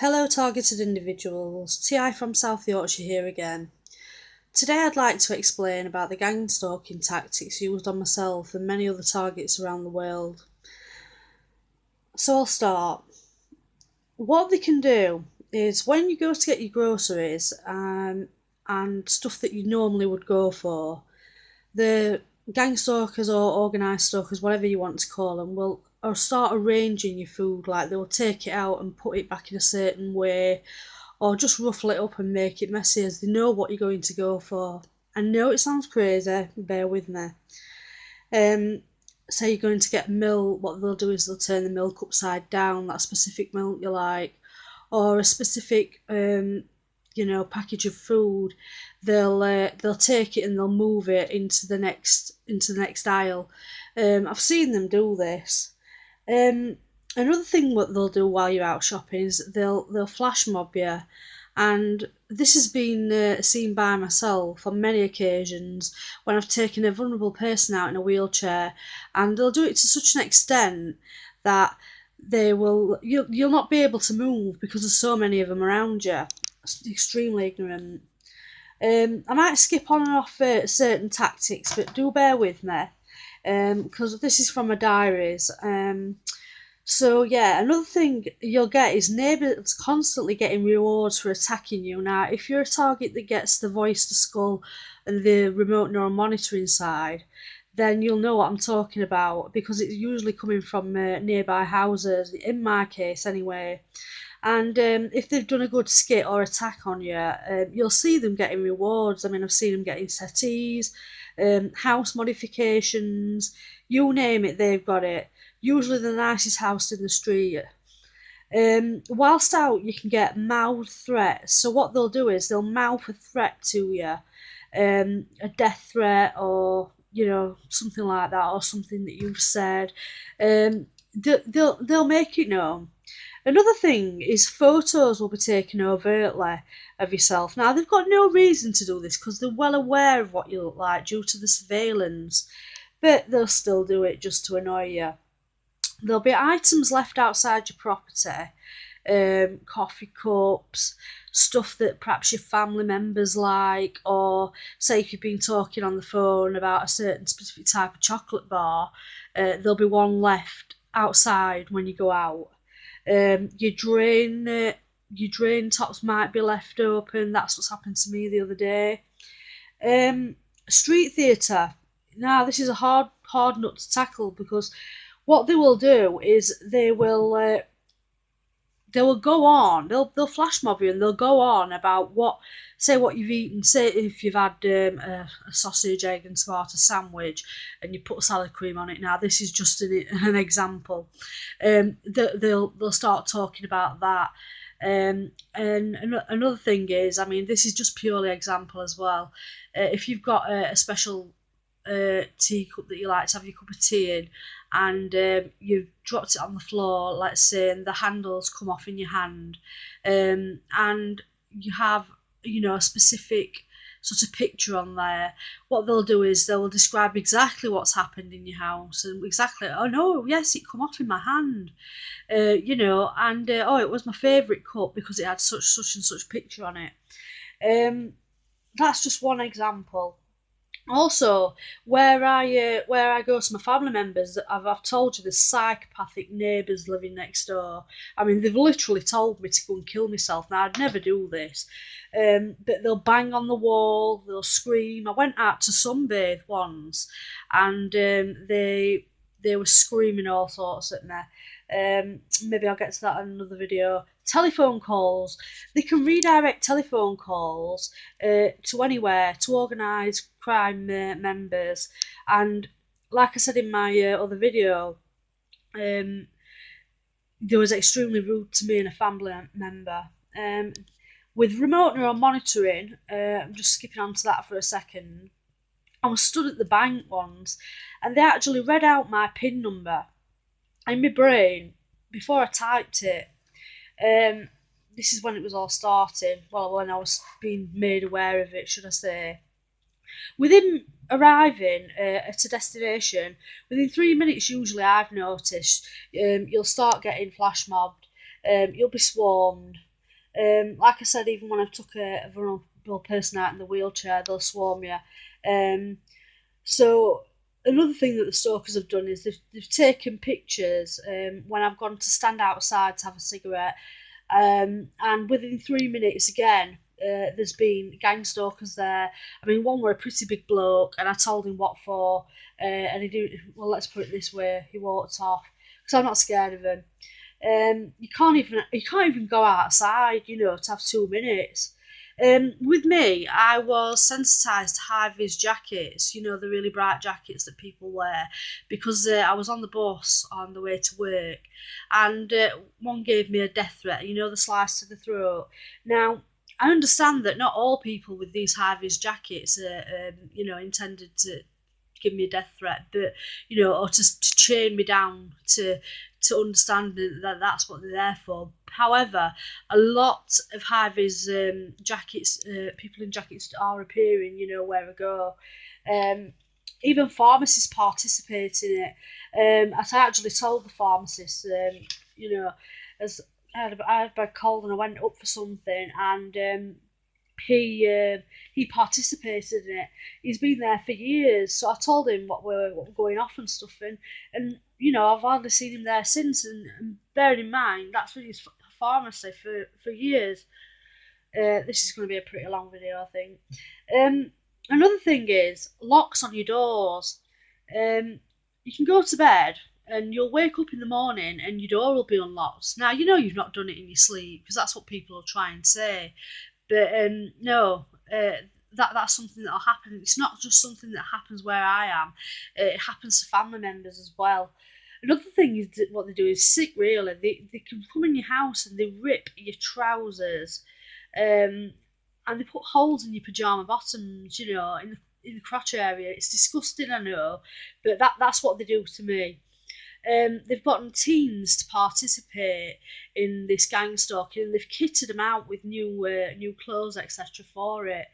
Hello targeted individuals, TI from South Yorkshire here again. Today I'd like to explain about the gang stalking tactics used on myself and many other targets around the world. So I'll start. What they can do is when you go to get your groceries and stuff that you normally would go for, the gang stalkers or organised stalkers, whatever you want to call them, will or start arranging your food. Like they'll take it out and put it back in a certain way, or just ruffle it up and make it messy as they know what you're going to go for. I know it sounds crazy, bear with me. Say you're going to get milk, what they'll do is they'll turn the milk upside down, that specific milk you like, or a specific package of food. They'll take it and they'll move it into the next aisle. I've seen them do this. Another thing what they'll do while you're out shopping is they'll flash mob you, and this has been seen by myself on many occasions when I've taken a vulnerable person out in a wheelchair, and they'll do it to such an extent that you'll not be able to move because there's so many of them around you. It's extremely ignorant. I might skip on and off certain tactics, but do bear with me because this is from my diaries. So yeah, another thing you'll get is neighbours constantly getting rewards for attacking you. Now, if you're a target that gets the voice to skull and the remote neural monitoring side, then you'll know what I'm talking about because it's usually coming from nearby houses, in my case anyway. And if they've done a good skit or attack on you, you'll see them getting rewards. I mean, I've seen them getting settees, house modifications, you name it, they've got it. Usually the nicest house in the street. Whilst out, you can get mouth threats. So what they'll do is they'll mouth a threat to you, a death threat or something like that, or something that you've said. They'll make it known. Another thing is photos will be taken overtly of yourself. Now, they've got no reason to do this because they're well aware of what you look like due to the surveillance, but they'll still do it just to annoy you. There'll be items left outside your property, coffee cups, stuff that perhaps your family members like, or say if you've been talking on the phone about a certain specific type of chocolate bar, there'll be one left outside when you go out. Your drain tops might be left open. That's what's happened to me the other day. Street theatre. Now this is a hard nut to tackle because what they will do is they will go on. They'll flash mob you and they'll go on about what you've eaten. Say if you've had a sausage, egg, and tomato sandwich, and you put salad cream on it. Now this is just an example. They'll start talking about that. And another thing is, I mean, this is just purely example as well. If you've got a special teacup that you like to have your cup of tea in, and you've dropped it on the floor, let's say, and the handles come off in your hand, and you have a specific sort of picture on there, what they'll do is they will describe exactly what's happened in your house and exactly, oh no, yes, it come off in my hand, and oh, it was my favourite cup because it had such and such picture on it. That's just one example. Also, where I go to my family members, I've told you there's psychopathic neighbours living next door. I mean, they've literally told me to go and kill myself. Now, I'd never do this, but they'll bang on the wall, they'll scream. I went out to sunbathe once, and they were screaming all sorts at me. Maybe I'll get to that in another video. Telephone calls. They can redirect telephone calls to anywhere, to organised crime members. And like I said in my other video, they was extremely rude to me and a family member. With remote neural monitoring, I'm just skipping on to that for a second. I was stood at the bank once, and they actually read out my PIN number in my brain before I typed it. This is when it was all starting. Well, when I was being made aware of it, should I say. Within arriving at a destination, within 3 minutes usually I've noticed, you'll start getting flash mobbed, you'll be swarmed, Like I said, even when I took a vulnerable person out in the wheelchair, they'll swarm you. So another thing that the stalkers have done is they've taken pictures when I've gone to stand outside to have a cigarette, and within 3 minutes again, there's been gang stalkers there. I mean, one were a pretty big bloke, and I told him what for, and he did. Well, let's put it this way: he walked off because I'm not scared of him. You can't even go outside, to have 2 minutes. With me, I was sensitised to high vis jackets, the really bright jackets that people wear, because I was on the bus on the way to work, and one gave me a death threat, the slice to the throat. Now, I understand that not all people with these high vis jackets are, intended to give me a death threat, but or to chain me down to understand that that's what they're there for. However, a lot of high vis jackets, people in jackets are appearing, where I go. Even pharmacists participate in it. I actually told the pharmacist, as I had a cold and I went up for something, and he participated in it. He's been there for years, so I told him what we're going off and stuff, and I've hardly seen him there since. And bearing in mind that's been his pharmacy for years. This is going to be a pretty long video, I think. Another thing is locks on your doors. You can go to bed and you'll wake up in the morning and your door will be unlocked. Now you've not done it in your sleep, because that's what people will try and say. But no, that's something that'll happen. It's not just something that happens where I am. It happens to family members as well. Another thing is that what they do is sick. Really, they can come in your house and they rip your trousers, and they put holes in your pajama bottoms. In the crotch area. It's disgusting, I know, but that's what they do to me. They've gotten teens to participate in this gang stalking, and they've kitted them out with new clothes, etc. for it.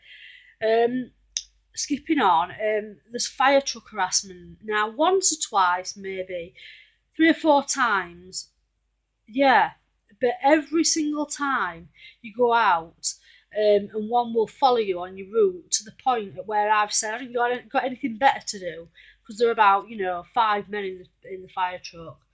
Skipping on, there's fire truck harassment. Now, once or twice, maybe 3 or 4 times, yeah, but every single time you go out, and one will follow you on your route to the point at where I've said, I haven't got anything better to do, because there are about 5 men in the fire truck.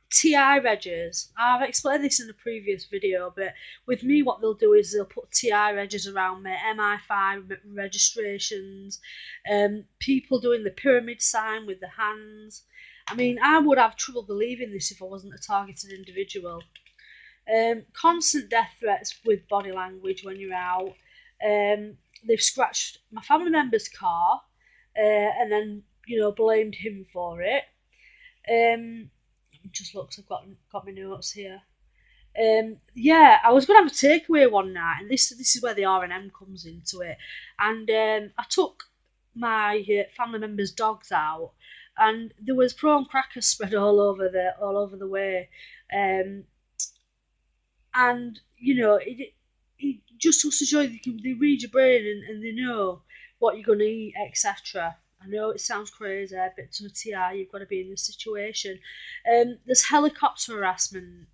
TI regs. I've explained this in a previous video, but with me, what they'll do is they'll put TI regs around me, MI5 registrations, people doing the pyramid sign with the hands. I mean, I would have trouble believing this if I wasn't a targeted individual. Constant death threats with body language when you're out. They've scratched my family member's car, and then blamed him for it. Just looks, I've got my notes here. Yeah, I was gonna have a takeaway one night, and this is where the R&M comes into it. And I took my family members' dogs out, and there was prawn crackers spread all over the way. And it just goes to show you they read your brain, and they know what you're going to eat, etc. I know it sounds crazy, but to a TI, you've got to be in this situation. There's helicopter harassment,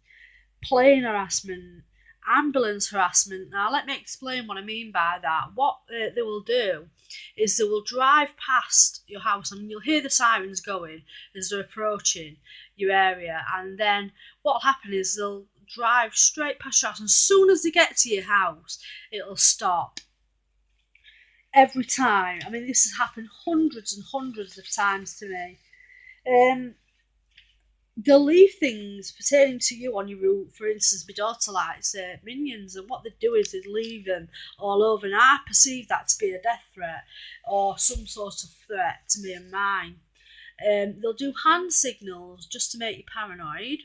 plane harassment, ambulance harassment. Now, let me explain what I mean by that. What they will do is they will drive past your house, and you'll hear the sirens going as they're approaching your area, and then what will happen is they'll drive straight past your house, and as soon as they get to your house, it'll stop. Every time. I mean, this has happened hundreds and hundreds of times to me. They'll leave things pertaining to you on your route. For instance, my daughter likes minions, and what they do is they leave them all over, and I perceive that to be a death threat or some sort of threat to me and mine. They'll do hand signals just to make you paranoid.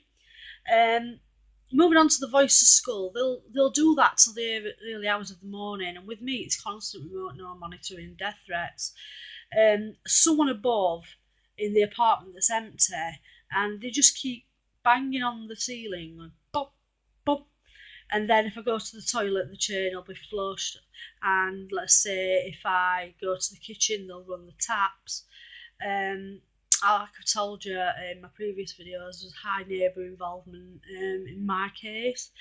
Moving on to the voice of skull, they'll do that till the early hours of the morning, and with me it's constant remote monitoring, death threats. Someone above in the apartment that's empty, and they just keep banging on the ceiling, and bop, bop. And then if I go to the toilet, the chain will be flushed, and let's say if I go to the kitchen, they'll run the taps. like I've told you in my previous videos, there's high neighbour involvement in my case.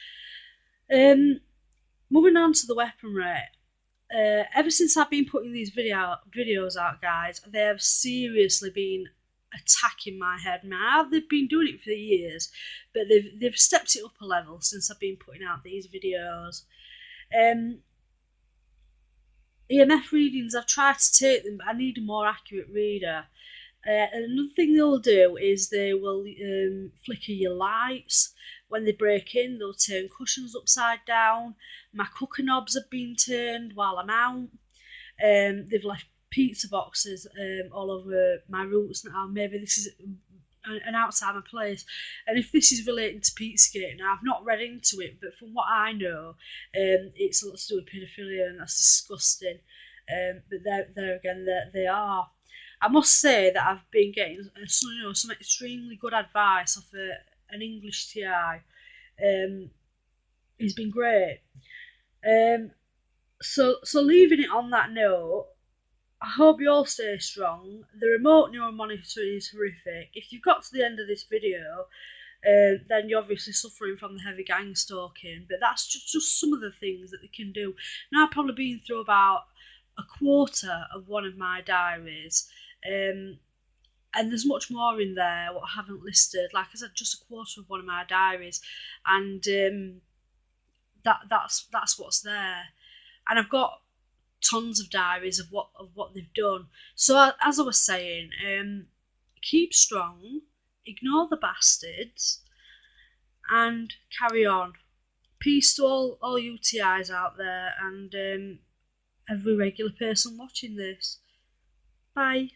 Moving on to the weaponry. Ever since I've been putting these videos out, guys, they have seriously been attacking my head. Now they've been doing it for years, but they've stepped it up a level since I've been putting out these videos. EMF readings, I've tried to take them, but I need a more accurate reader. Another thing they'll do is they will flicker your lights. When they break in, they'll turn cushions upside down. My cooker knobs have been turned while I'm out. They've left pizza boxes all over my roots now. Maybe this is an outside my place, and if this is relating to Pizzagate, now I've not read into it, but from what I know, it's a lot to do with paedophilia, and that's disgusting. But there again, they are. I must say that I've been getting some extremely good advice off an English TI. He's been great. So leaving it on that note, I hope you all stay strong. The remote neural monitoring is horrific. If you've got to the end of this video, then you're obviously suffering from the heavy gang stalking, but that's just some of the things that they can do. Now I've probably been through about a quarter of one of my diaries, and there's much more in there what I haven't listed. Like I said, just a quarter of one of my diaries, and that's what's there. And I've got tons of diaries of what they've done. So as I was saying, keep strong, ignore the bastards, and carry on. Peace to all UTIs out there, and every regular person watching this. Bye.